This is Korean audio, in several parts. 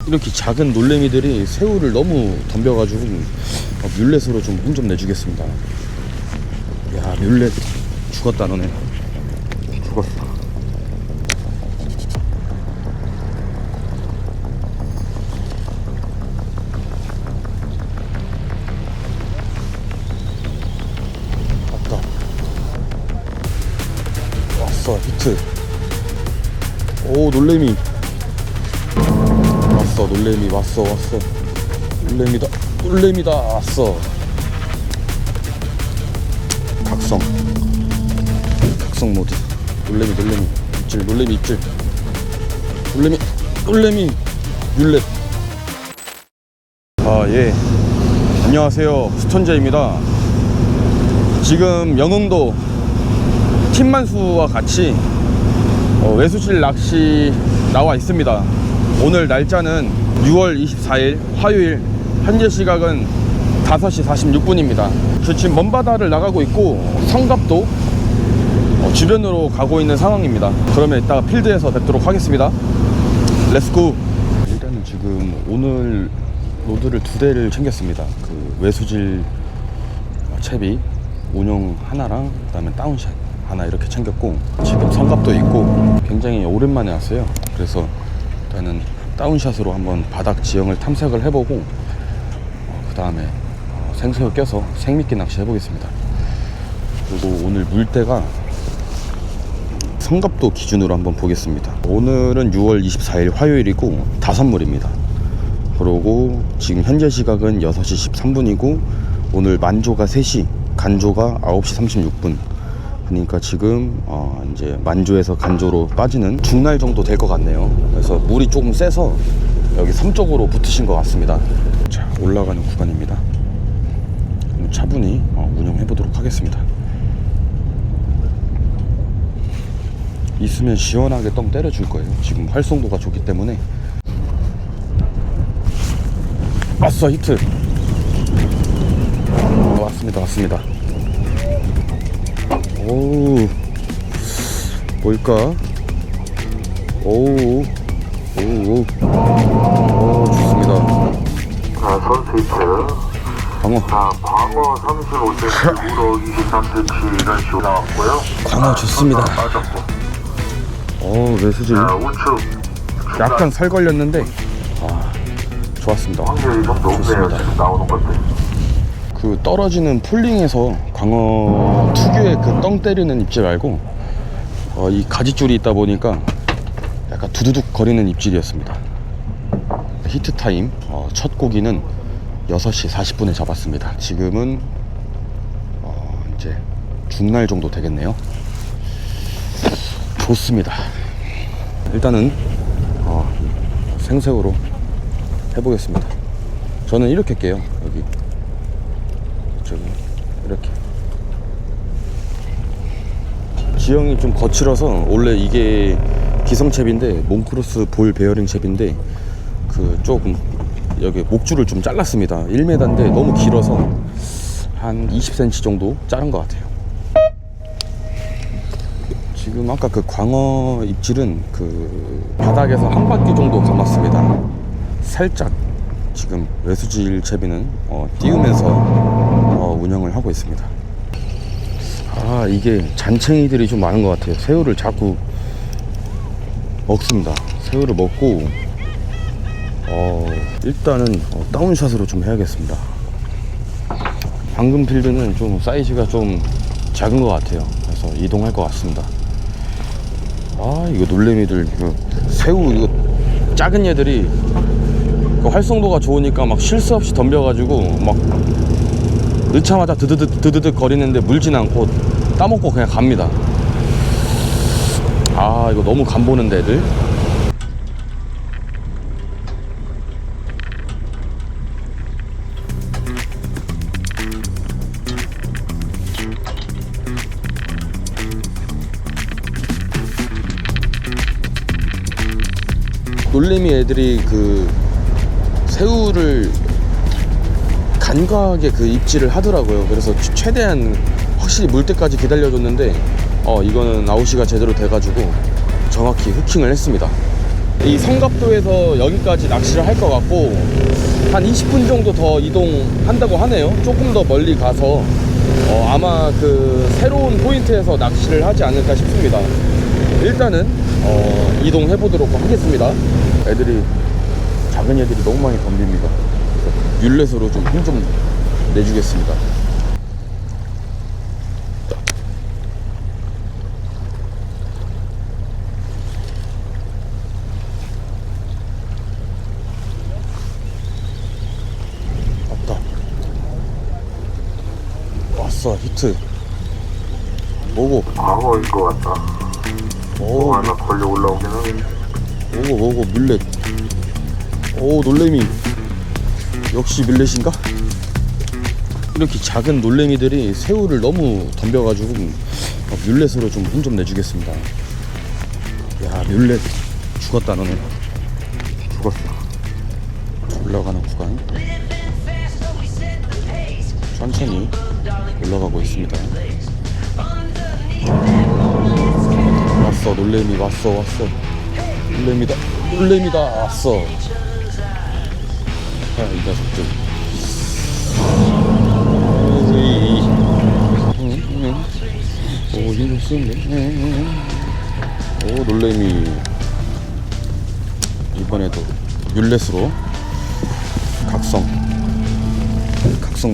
이렇게 작은 놀래미들이 새우를 너무 덤벼가지고 뮬렛으로 좀 혼 좀 내주겠습니다. 야, 뮬렛 죽었다 너네. 죽었어. 왔다. 왔어. 히트. 오, 놀래미. 왔어. 놀래미 왔어. 놀래미다. 놀래미다. 왔어. 각성 모드. 놀래미 입질. 놀래미 입질. 놀래미 뮬렛. 예, 안녕하세요, 스톤제입니다. 지금 영흥도 팀만수와 같이 외수질 낚시 나와 있습니다. 오늘 날짜는 6월 24일 화요일, 현재 시각은 5시 46분입니다 저 지금 먼바다를 나가고 있고 성갑도 주변으로 가고 있는 상황입니다. 그러면 이따가 필드에서 뵙도록 하겠습니다. 렛츠고. 일단은 지금 오늘 로드를 2대를 챙겼습니다. 그 외수질 채비 운용 하나랑 그 다음에 다운샷 하나 이렇게 챙겼고, 지금 성갑도 있고 굉장히 오랜만에 왔어요. 그래서 일단은 다운샷으로 한번 바닥 지형을 탐색을 해보고 그 다음에 생새우 껴서 생미끼 낚시 해보겠습니다. 그리고 오늘 물때가 성갑도 기준으로 한번 보겠습니다. 오늘은 6월 24일 화요일이고 다산물입니다. 그리고 지금 현재 시각은 6시 13분이고 오늘 만조가 3시, 간조가 9시 36분. 그러니까 지금 이제 만조에서 간조로 빠지는 중날 정도 될 것 같네요. 그래서 물이 조금 세서 여기 섬 쪽으로 붙으신 것 같습니다. 자, 올라가는 구간입니다. 차분히 운영해 보도록 하겠습니다. 있으면 시원하게 똥 때려줄 거예요. 지금 활성도가 좋기 때문에. 왔어, 히트. 왔습니다. 오우, 뭘까? 오우, 좋습니다. 자, 선수 히트. 광어. 자, 광어 35cm, 우럭 23cm 이런 식으로 나왔고요. 광어 좋습니다. 맞았고. 외수질. 자, 우측. 약간 살 걸렸는데 좋았습니다. 확률이 좀 높네요. 좋습니다. 지금 나오는 것들. 그 떨어지는 폴링에서 광어 특유의 그 떵 때리는 입질 말고 이 가지줄이 있다 보니까 약간 두두둑 거리는 입질이었습니다. 히트 타임 첫 고기는 6시 40분에 잡았습니다. 지금은 이제 중날 정도 되겠네요. 좋습니다. 일단은 생새우로 해보겠습니다. 저는 이렇게 깨요. 여기 저기 이렇게 지형이 좀 거칠어서, 원래 이게 기성채비인데 몽크로스 볼 베어링 채비인데 그 조금 여기 목줄을 좀 잘랐습니다. 1m인데 너무 길어서 한 20cm 정도 자른 것 같아요. 지금 아까 그 광어 입질은 그 바닥에서 한 바퀴 정도 감았습니다. 살짝 지금 외수질 채비는 띄우면서 운영을 하고 있습니다. 이게 잔챙이들이 좀 많은 것 같아요. 새우를 자꾸 먹습니다. 새우를 먹고 일단은 다운샷으로 좀 해야겠습니다. 방금 필드는 좀 사이즈가 좀 작은 것 같아요. 그래서 이동할 것 같습니다. 이거 놀래미들, 새우 이거 작은 얘들이 그 활성도가 좋으니까 막 쉴 새 없이 덤벼가지고 막 넣자마자 드드득 거리는데 물진 않고 따먹고 그냥 갑니다. 이거 너무 간보는데 애들. 놀래미 애들이 그 새우를 간과하게 그 입질을 하더라고요. 그래서 최대한 확실히 물 때까지 기다려줬는데 이거는 아웃시가 제대로 돼가지고 정확히 후킹을 했습니다. 이 성갑도에서 여기까지 낚시를 할 것 같고 한 20분 정도 더 이동한다고 하네요. 조금 더 멀리 가서 아마 그 새로운 포인트에서 낚시를 하지 않을까 싶습니다. 일단은 이동해 보도록 하겠습니다. 애들이 작은 애들이 너무 많이 덤빕니다. 뮬렛으로 좀 힘 좀 내주겠습니다. 왔다. 왔어. 히트. 뭐고? 광어인 것 같다. 오, 하나 걸려 올라오긴 하는데. 뭐고 뮬렛. 오, 놀래미. 역시 뮬렛인가? 이렇게 작은 놀래미들이 새우를 너무 덤벼가지고 뮬렛으로 좀 힘 좀 내주겠습니다. 야, 뮬렛 죽었다. 너는 죽었어. 올라가는 구간 천천히 올라가고 있습니다. 왔어. 놀래미 왔어. 놀래미다 왔어. 아, 이 녀석들. 오, 힘좀 쓰네. 오, 놀래미. 이번에도 뮬렛으로 각성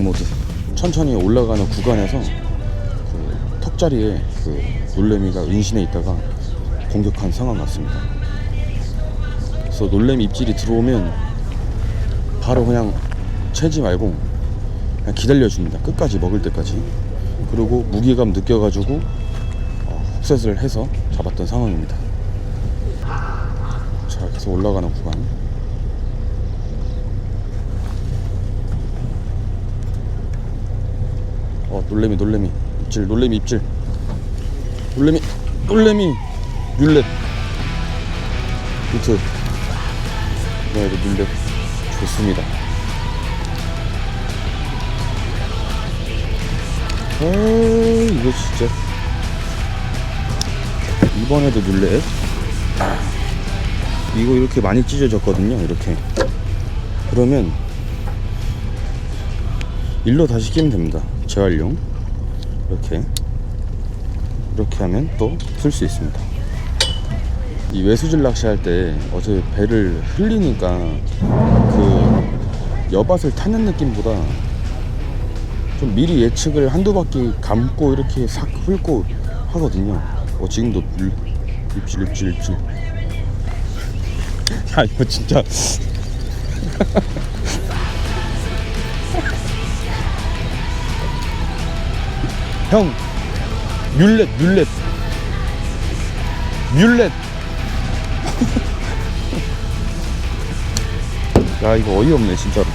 모드. 천천히 올라가는 구간에서 그 턱자리에 그 놀래미가 은신해 있다가 공격한 상황 같습니다. 그래서 놀래미 입질이 들어오면 바로 그냥 채지 말고 그냥 기다려줍니다. 끝까지 먹을 때까지. 그리고 무게감 느껴가지고 훅셋을 해서 잡았던 상황입니다. 자, 계속 올라가는 구간. 놀래미 입질. 놀래미 뮬렛 히트. 이번에도 뮬렛 좋습니다. 이거 진짜. 이번에도 뮬렛. 이거 이렇게 많이 찢어졌거든요. 이렇게. 그러면 일로 다시 끼면 됩니다. 재활용. 이렇게 하면 또 쓸 수 있습니다. 이 외수질 낚시할 때 어제 배를 흘리니까 그 여밭을 타는 느낌보다 좀 미리 예측을 한두 바퀴 감고 이렇게 싹 훑고 하거든요. 지금도 입질. 야, 이거 진짜. 형, 뮬렛. 야, 이거 어이없네 진짜로.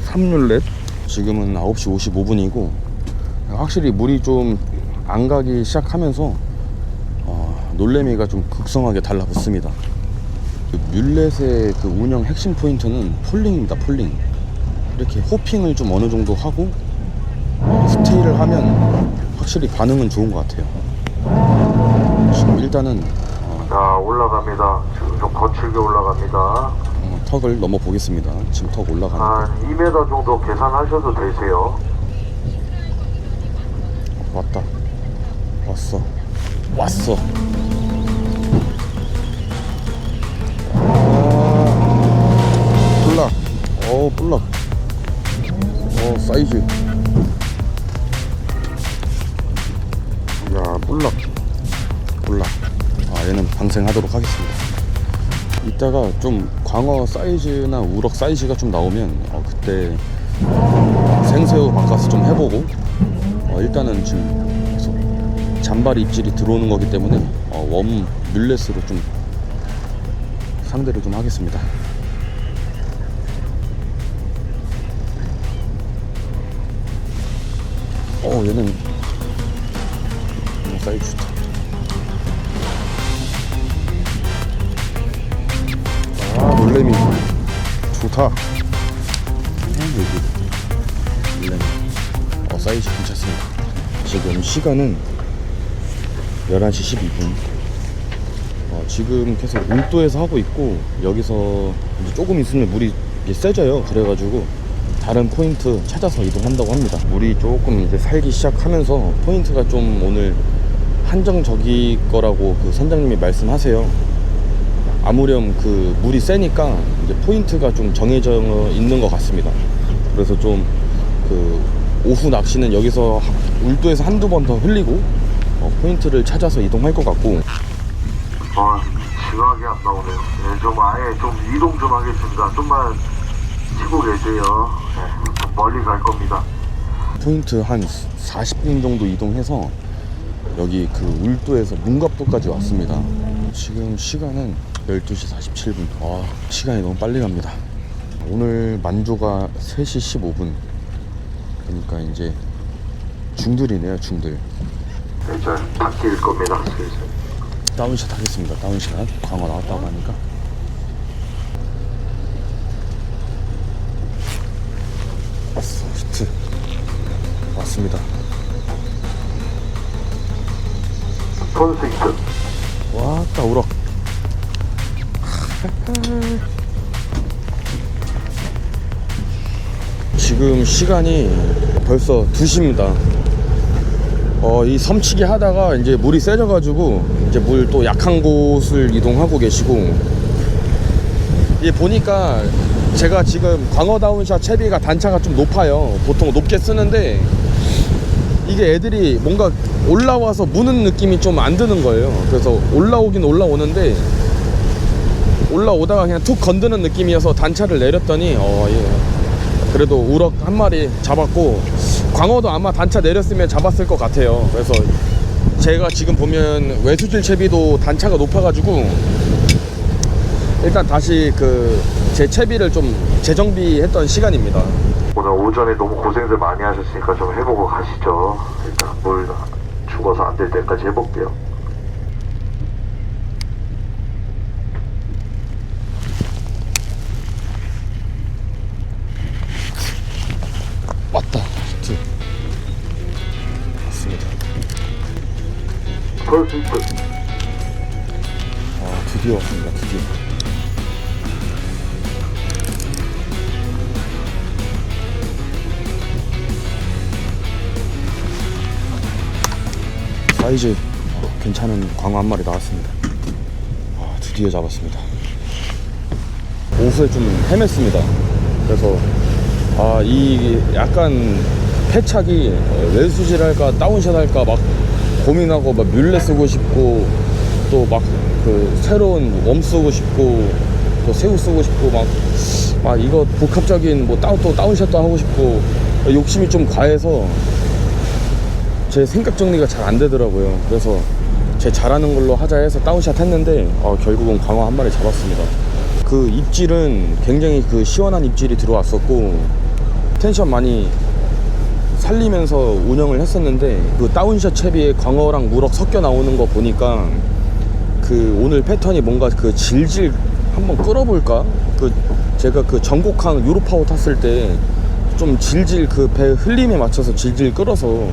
3뮬렛. 지금은 9시 55분이고 확실히 물이 좀 안 가기 시작하면서 놀래미가 좀 극성하게 달라붙습니다. 그 뮬렛의 그 운영 핵심 포인트는 폴링입니다. 폴링. 이렇게 호핑을 좀 어느 정도 하고 스테이를 하면 확실히 반응은 좋은 것 같아요. 지금 일단은 자, 올라갑니다. 지금 좀 거칠게 올라갑니다. 턱을 넘어 보겠습니다. 지금 턱 올라가는 한 2m 정도 계산하셔도 되세요. 왔어. 볼락. 사이즈. 야, 볼락. 얘는 방생하도록 하겠습니다. 이따가 좀 광어 사이즈나 우럭 사이즈가 좀 나오면 그때 생새우 바꿔서 좀 해보고 일단은 지금 계속 잔발 입질이 들어오는 거기 때문에 웜 뮬렛으로 좀 상대를 좀 하겠습니다. 얘는 사이즈 좋다. 놀래미 좋다. 놀래미. 사이즈 괜찮습니다. 지금 시간은 11시 12분. 지금 계속 울도에서 하고 있고, 여기서 이제 조금 있으면 물이 이제 세져요. 그래가지고 다른 포인트 찾아서 이동한다고 합니다. 물이 조금 이제 살기 시작하면서 포인트가 좀 오늘 한정적일 거라고 그 선장님이 말씀하세요. 아무렴 그 물이 세니까 이제 포인트가 좀 정해져 있는 것 같습니다. 그래서 좀 그 오후 낚시는 여기서 울도에서 한두 번 더 흘리고 포인트를 찾아서 이동할 것 같고. 지각이 안 나오네요. 네, 좀 아예 좀 이동 좀 하겠습니다. 좀만 치고 계세요. 네, 좀 멀리 갈 겁니다. 포인트 한 40분 정도 이동해서 여기 그 울도에서 문갑도까지 왔습니다. 지금 시간은 12시 47분. 와, 시간이 너무 빨리 갑니다. 오늘 만조가 3시 15분. 그러니까 이제 중들이네요, 중들. 네, 이제 바뀔 겁니다. 슬슬. 다운샷 하겠습니다. 다운샷. 광어 나왔다고 하니까. 왔어, 히트. 왔습니다. 폰스 히트. 왔다, 우럭. 지금 시간이 벌써 2시입니다. 이 섬치기 하다가 이제 물이 세져가지고 이제 물 또 약한 곳을 이동하고 계시고, 이게 보니까 제가 지금 광어 다운샷 채비가 단차가 좀 높아요. 보통 높게 쓰는데 이게 애들이 뭔가 올라와서 무는 느낌이 좀 안 드는 거예요. 그래서 올라오긴 올라오는데 올라오다가 그냥 툭 건드는 느낌이어서 단차를 내렸더니 그래도 우럭 한 마리 잡았고, 광어도 아마 단차 내렸으면 잡았을 것 같아요. 그래서 제가 지금 보면 외수질 채비도 단차가 높아가지고 일단 다시 그 제 채비를 좀 재정비했던 시간입니다. 오늘 오전에 너무 고생들 많이 하셨으니까 좀 해보고 가시죠. 일단 물 죽어서 안 될 때까지 해볼게요. 왔다, 히트. 왔습니다. 폰스 히트. 드디어 왔습니다. 드디어. 사이즈 괜찮은 광어 한 마리 나왔습니다. 드디어 잡았습니다. 오후에 좀 헤맸습니다. 그래서 이 약간 패착이 외수질 할까 다운샷 할까 막 고민하고, 막 뮬레 쓰고 싶고, 또 막 그 새로운 웜 쓰고 싶고, 또 새우 쓰고 싶고, 막 이거 복합적인 뭐 또 다운샷도 하고 싶고, 욕심이 좀 과해서 제 생각 정리가 잘 안 되더라고요. 그래서 제 잘하는 걸로 하자 해서 다운샷 했는데 결국은 광어 한 마리 잡았습니다. 그 입질은 굉장히 그 시원한 입질이 들어왔었고, 텐션 많이 살리면서 운영을 했었는데, 그 다운샷 채비에 광어랑 우럭 섞여 나오는 거 보니까 그 오늘 패턴이 뭔가 그 질질 한번 끌어볼까? 그 제가 그 전곡항 유로파워 탔을 때 좀 질질 그 배 흘림에 맞춰서 질질 끌어서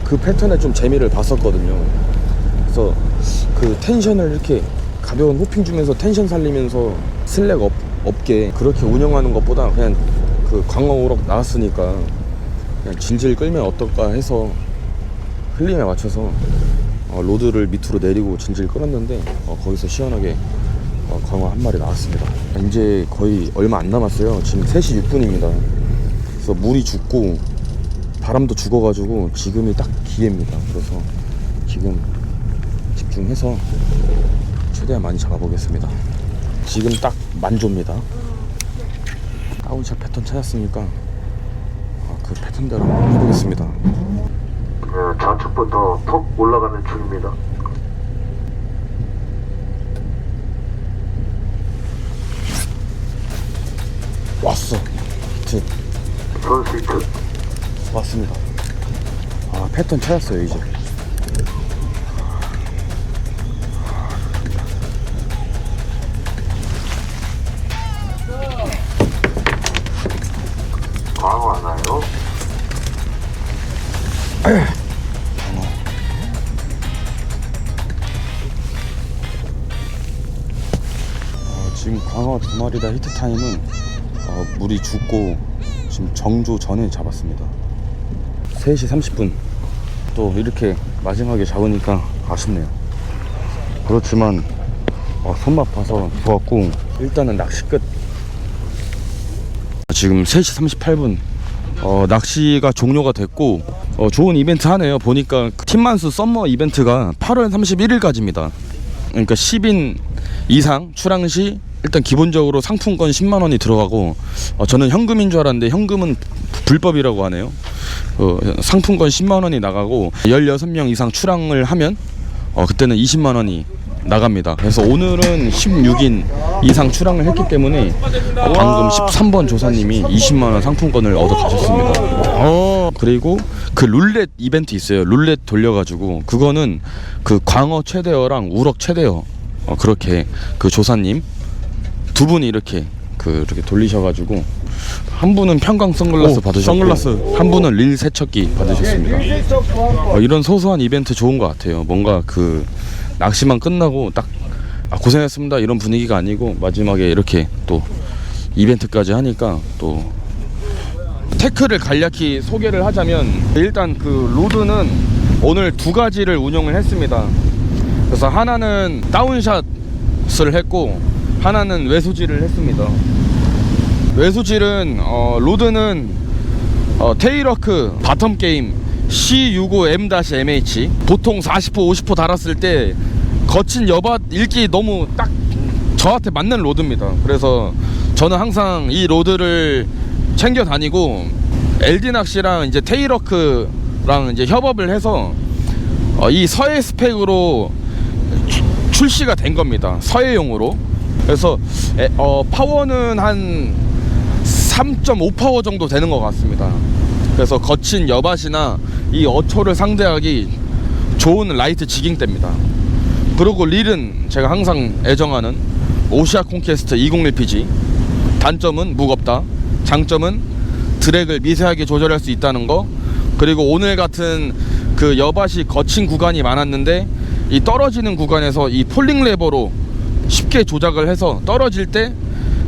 그 패턴에 좀 재미를 봤었거든요. 그래서 그 텐션을 이렇게 가벼운 호핑 주면서 텐션 살리면서 슬랙 없게 그렇게 운영하는 것보다 그냥 그 광어 우럭 나왔으니까 그냥 질질 끌면 어떨까 해서 흘림에 맞춰서 로드를 밑으로 내리고 질질 끌었는데 거기서 시원하게 광어 한 마리 나왔습니다. 이제 거의 얼마 안 남았어요. 지금 3시 6분입니다. 그래서 물이 죽고 바람도 죽어가지고 지금이 딱 기회입니다. 그래서 지금 집중해서 최대한 많이 잡아보겠습니다. 지금 딱 만조입니다. 다운샷 패턴 찾았으니까 그 패턴대로 한번 해보겠습니다. 좌측부터 턱 올라가는 중입니다. 왔어. 히트. 폰스 히트. 왔습니다. 패턴 찾았어요 이제. 광어 하나요? 지금 광어 2마리 히트 타임은 물이 죽고 지금 정조 전에 잡았습니다. 3시 30분 또 이렇게 마지막에 잡으니까 아쉽네요. 그렇지만 손맛 봐서 좋았고 일단은 낚시 끝. 지금 3시 38분 낚시가 종료가 됐고 좋은 이벤트 하네요. 보니까 팀만수 썸머 이벤트가 8월 31일까지입니다. 그러니까 10인 이상 출항 시 일단 기본적으로 상품권 10만원이 들어가고 저는 현금인 줄 알았는데 현금은 불법이라고 하네요. 상품권 10만원이 나가고 16명 이상 출항을 하면 그때는 20만원이 나갑니다. 그래서 오늘은 16인 이상 출항을 했기 때문에 방금 13번 조사님이 20만원 상품권을 얻어 가셨습니다. 그리고 그 룰렛 이벤트 있어요. 룰렛 돌려가지고 그거는 그 광어 최대어랑 우럭 최대어 그렇게 그 조사님 두 분이 이렇게 돌리셔가지고 한 분은 평강 선글라스 받으셨고 한 분은 릴 세척기 받으셨습니다. 이런 소소한 이벤트 좋은 것 같아요. 뭔가 그 낚시만 끝나고 딱 고생했습니다 이런 분위기가 아니고 마지막에 이렇게 또 이벤트까지 하니까 또 태클을 간략히 소개를 하자면 일단 그 로드는 오늘 두 가지를 운용을 했습니다. 그래서 하나는 다운샷을 했고 하나는 외수질을 했습니다. 외수질은 로드는 테일워크 바텀 게임 C65M-MH 보통 40호 50호 달았을 때 거친 여밭 읽기 너무 딱 저한테 맞는 로드입니다. 그래서 저는 항상 이 로드를 챙겨 다니고 LD 낚시랑 이제 테일워크랑 이제 협업을 해서 이 서해 스펙으로 출시가 된 겁니다. 서해용으로. 그래서 파워는 한 3.5 파워 정도 되는 것 같습니다. 그래서 거친 여밭이나 이 어초를 상대하기 좋은 라이트 지깅대입니다. 그리고 릴은 제가 항상 애정하는 오시아 콘퀘스트 201PG. 단점은 무겁다. 장점은 드랙을 미세하게 조절할 수 있다는 거. 그리고 오늘 같은 그 여밭이 거친 구간이 많았는데 이 떨어지는 구간에서 이 폴링 레버로 쉽게 조작을 해서 떨어질 때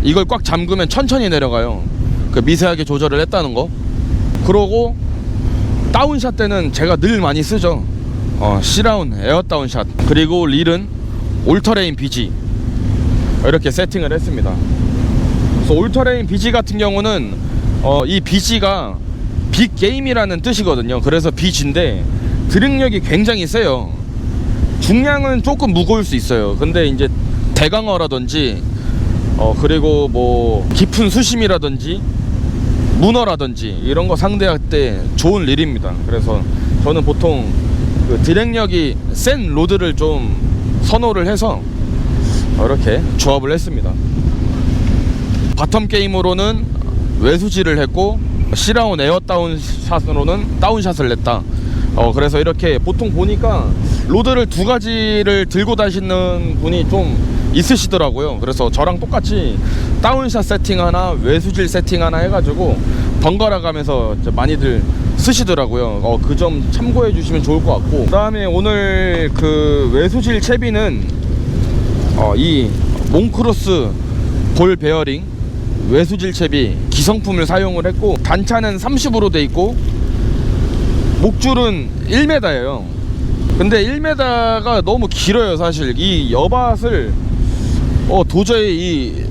이걸 꽉 잠그면 천천히 내려가요. 그 미세하게 조절을 했다는 거. 그러고 다운샷 때는 제가 늘 많이 쓰죠. C라운 에어 다운샷. 그리고 릴은 올터레인 BG 이렇게 세팅을 했습니다. 그래서 올터레인 BG 같은 경우는 이 BG가 빅게임이라는 뜻이거든요. 그래서 BG인데 드랙력이 굉장히 세요. 중량은 조금 무거울 수 있어요. 근데 이제 대강어라든지 그리고 뭐 깊은 수심이라든지 문어라든지 이런 거 상대할 때 좋은 릴입니다. 그래서 저는 보통 그 드랙력이 센 로드를 좀 선호를 해서 이렇게 조합을 했습니다. 바텀 게임으로는 외수질을 했고 C라운 에어 다운샷으로는 다운샷을 냈다. 그래서 이렇게 보통 보니까 로드를 두 가지를 들고 다니시는 분이 좀 있으시더라고요. 그래서 저랑 똑같이 다운샷 세팅 하나 외수질 세팅 하나 해가지고 번갈아 가면서 많이들 쓰시더라고요. 그 점 참고해 주시면 좋을 것 같고, 그 다음에 오늘 그 외수질 채비는 이 몽크로스 볼 베어링 외수질 채비 기성품을 사용을 했고, 단차는 30으로 돼 있고 목줄은 1m예요 근데 1m가 너무 길어요. 사실 이 여밭을 도저히 이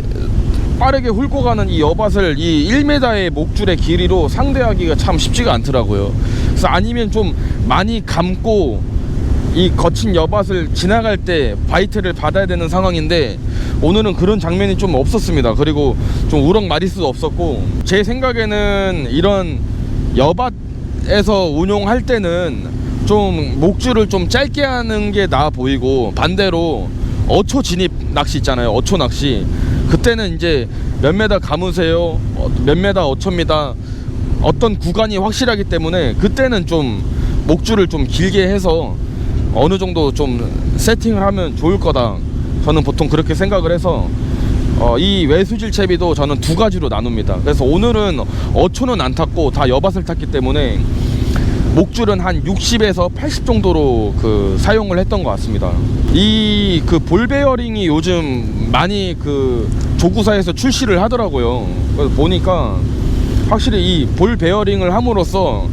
빠르게 훑고 가는 이 여밭을 이 1m의 목줄의 길이로 상대하기가 참 쉽지가 않더라고요. 그래서 아니면 좀 많이 감고 이 거친 여밭을 지나갈 때 바이트를 받아야 되는 상황인데 오늘은 그런 장면이 좀 없었습니다. 그리고 좀 우럭 마리수도 없었고, 제 생각에는 이런 여밭에서 운용할 때는 좀 목줄을 좀 짧게 하는 게 나아 보이고, 반대로 어초 진입 낚시 있잖아요. 어초 낚시. 그때는 이제 몇 메다 감으세요, 몇 메다 어초입니다. 어떤 구간이 확실하기 때문에 그때는 좀 목줄을 좀 길게 해서 어느 정도 좀 세팅을 하면 좋을 거다. 저는 보통 그렇게 생각을 해서 이 외수질 채비도 저는 두 가지로 나눕니다. 그래서 오늘은 어초는 안 탔고 다 여밭을 탔기 때문에 목줄은 한 60에서 80 정도로 그 사용을 했던 것 같습니다. 이 그 볼 베어링이 요즘 많이 그 조구사에서 출시를 하더라고요. 그래서 보니까 확실히 이 볼 베어링을 함으로써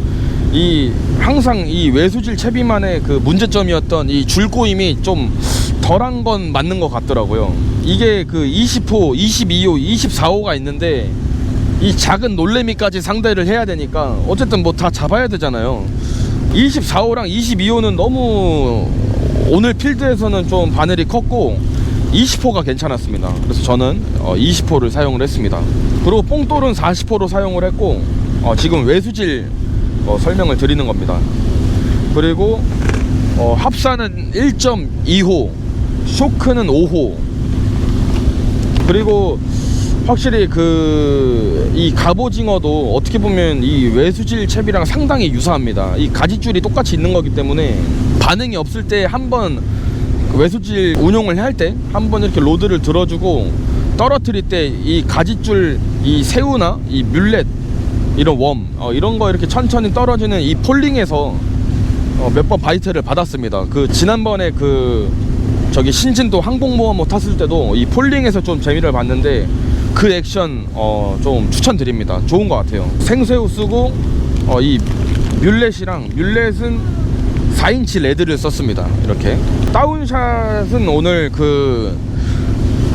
이 항상 이 외수질 채비만의 그 문제점이었던 이 줄꼬임이 좀 덜한 건 맞는 것 같더라고요. 이게 그 20호, 22호, 24호가 있는데 이 작은 놀래미까지 상대를 해야 되니까 어쨌든 뭐 다 잡아야 되잖아요. 24호랑 22호는 너무 오늘 필드에서는 좀 바늘이 컸고 20호가 괜찮았습니다. 그래서 저는 20호를 사용을 했습니다. 그리고 뽕돌은 40호로 사용을 했고 지금 외수질 설명을 드리는 겁니다. 그리고 합사는 1.2호, 쇼크는 5호. 그리고 확실히 이 갑오징어도 어떻게 보면 이 외수질 채비랑 상당히 유사합니다. 이 가지줄이 똑같이 있는 거기 때문에 반응이 없을 때 한번 외수질 운용을 할 때 한번 이렇게 로드를 들어주고 떨어뜨릴 때 이 가지줄, 이 새우나 이 뮬렛 이런 웜 이런 거 이렇게 천천히 떨어지는 이 폴링에서 몇 번 바이트를 받았습니다. 그 지난번에 저기 신진도 항공모함 탔을 때도 이 폴링에서 좀 재미를 봤는데 그 액션 좀 추천드립니다. 좋은 것 같아요. 생새우 쓰고 이 뮬렛은 4인치 레드를 썼습니다. 이렇게 다운샷은 오늘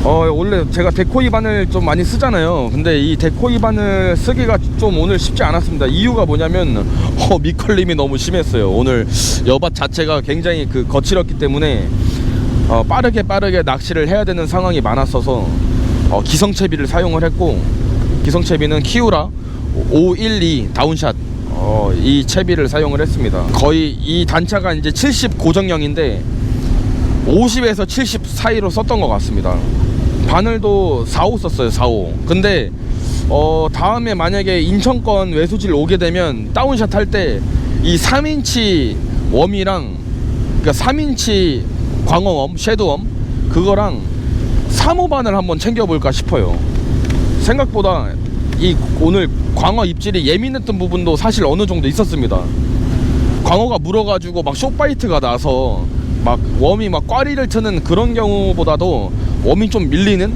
원래 제가 데코이 바늘 좀 많이 쓰잖아요. 근데 이 데코이 바늘 쓰기가 좀 오늘 쉽지 않았습니다. 이유가 뭐냐면 미컬림이 너무 심했어요. 오늘 여밭 자체가 굉장히 거칠었기 때문에 빠르게 낚시를 해야 되는 상황이 많았어서 기성채비를 사용을 했고, 기성채비는 키우라 512 다운샷 이 채비를 사용을 했습니다. 거의 이 단차가 이제 70 고정형인데 50에서 70 사이로 썼던 것 같습니다. 바늘도 4호 썼어요. 4호. 근데 다음에 만약에 인천권 외수질 오게 되면 다운샷 할 때 이 3인치 웜이랑, 그러니까 3인치 광어웜, 섀도웜 그거랑 3호 바늘 한번 챙겨볼까 싶어요. 생각보다 오늘 광어 입질이 예민했던 부분도 사실 어느 정도 있었습니다. 광어가 물어가지고 막 숏바이트가 나서 막 웜이 막 꽈리를 트는 그런 경우보다도 웜이 좀 밀리는,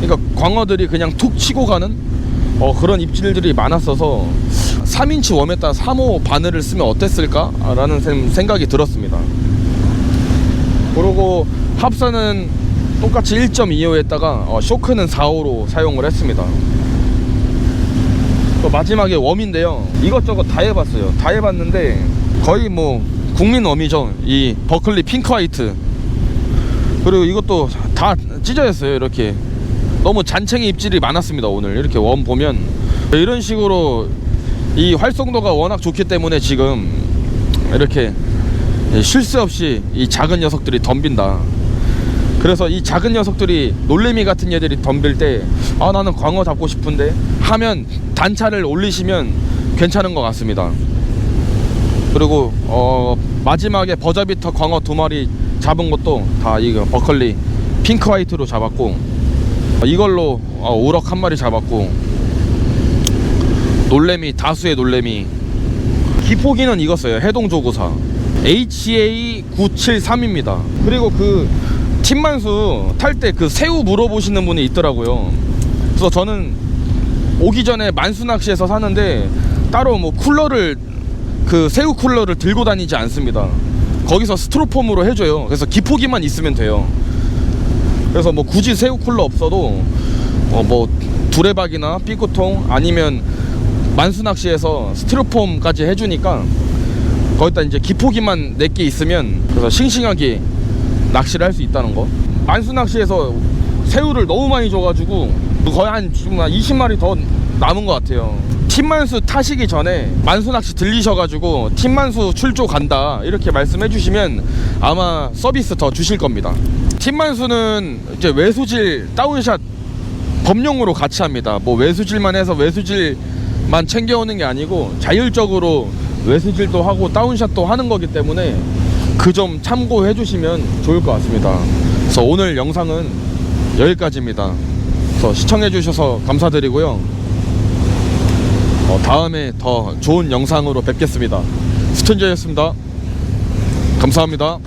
그러니까 광어들이 그냥 툭 치고 가는 그런 입질들이 많았어서 3인치 웜에다 3호 바늘을 쓰면 어땠을까? 라는 생각이 들었습니다. 그리고 합사는 똑같이 1.25에다가 쇼크는 4호로 사용을 했습니다. 또 마지막에 웜인데요, 이것저것 다 해봤어요. 다 해봤는데 거의 뭐 국민 웜이죠. 이 버클리 핑크 화이트. 그리고 이것도 다 찢어졌어요. 이렇게 너무 잔챙이 입질이 많았습니다. 오늘 이렇게 웜 보면 이런 식으로 이 활성도가 워낙 좋기 때문에 지금 이렇게 쉴 새 없이 이 작은 녀석들이 덤빈다. 그래서 이 작은 녀석들이, 놀래미 같은 애들이 덤빌 때 나는 광어 잡고 싶은데 하면 단차를 올리시면 괜찮은 것 같습니다. 그리고 마지막에 버저비터 광어 2마리 잡은 것도 다 이거 버클리 핑크 화이트로 잡았고, 이걸로 우럭 1마리 잡았고, 놀래미, 다수의 놀래미. 기포기는 이거 써요. 해동조구사 HA973입니다 그리고 팀만수 탈 때 새우 물어보시는 분이 있더라고요. 그래서 저는 오기 전에 만수낚시에서 사는데 따로 뭐 쿨러를, 새우 쿨러를 들고 다니지 않습니다. 거기서 스티로폼으로 해줘요. 그래서 기포기만 있으면 돼요. 그래서 뭐 굳이 새우 쿨러 없어도 뭐 두레박이나 삐꾸통 아니면 만수낚시에서 스티로폼까지 해주니까 거기다 이제 기포기만 4개 있으면 그래서 싱싱하게 낚시를 할 수 있다는 거. 만수낚시에서 새우를 너무 많이 줘가지고 거의 지금 한 20마리 더 남은 것 같아요. 팀만수 타시기 전에 만수낚시 들리셔가지고 팀만수 출조 간다 이렇게 말씀해 주시면 아마 서비스 더 주실 겁니다. 팀만수는 이제 외수질 다운샷 범용으로 같이 합니다. 뭐 외수질만 해서 외수질만 챙겨오는 게 아니고 자율적으로 외수질도 하고 다운샷도 하는 거기 때문에 그 점 참고해 주시면 좋을 것 같습니다. 그래서 오늘 영상은 여기까지입니다. 그래서 시청해 주셔서 감사드리고요. 다음에 더 좋은 영상으로 뵙겠습니다. 스턴자였습니다. 감사합니다.